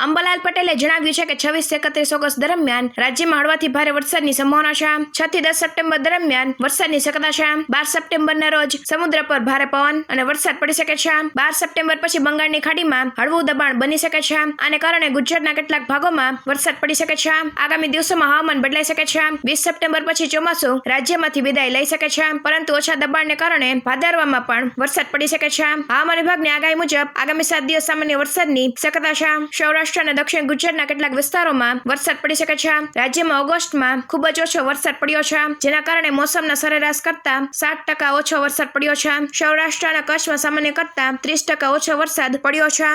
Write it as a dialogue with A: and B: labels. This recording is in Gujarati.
A: અંબાલાલ પટેલે જણાવ્યું છે કે 26 થી 31 ઓગસ્ટ દરમિયાન રાજ્યમાં હળવાથી ભારે વરસાદની સંભાવના છે. 6 થી 10 સપ્ટેમ્બર દરમિયાન વરસાદની શક્યતા છે. 12 સપ્ટેમ્બરના રોજ સમુદ્ર પર ભારે પવન અને વરસાદ પડી શકે છે. 12 સપ્ટેમ્બર પછી બંગાળની ખાડીમાં હળવું દબાણ બની શકે છે. આને કારણે ગુજરાતના કેટલાક ભાગોમાં વરસાદ પડી શકે છે. આગામી દિવસોમાં હવામાન બદલાઈ શકે છે. 20 સપ્ટેમ્બર પછી ચોમાસું રાજ્યમાંથી વિદાય લઈ શકે છે, પરંતુ ઓછા દબાણને કારણે ભાદરવામાં પણ વરસાદ પડી શકે છે. હવામાન વિભાગની આગાહી મુજબ આગામી 7 દિવસ સામાન્ય વરસાદની શક્યતા છે. સૌરાષ્ટ્ર અને દક્ષિણ ગુજરાતના કેટલાક વિસ્તારોમાં વરસાદ પડી શકે છે. રાજ્યમાં ઓગસ્ટમાં ખૂબ જ ઓછો વરસાદ પડ્યો છે, જેના કારણે મોસમના સરેરાશ કરતા 7% ઓછો વરસાદ પડ્યો છે. સૌરાષ્ટ્ર અને કચ્છમાં સામાન્ય કરતા 30% ઓછો વરસાદ પડ્યો છે.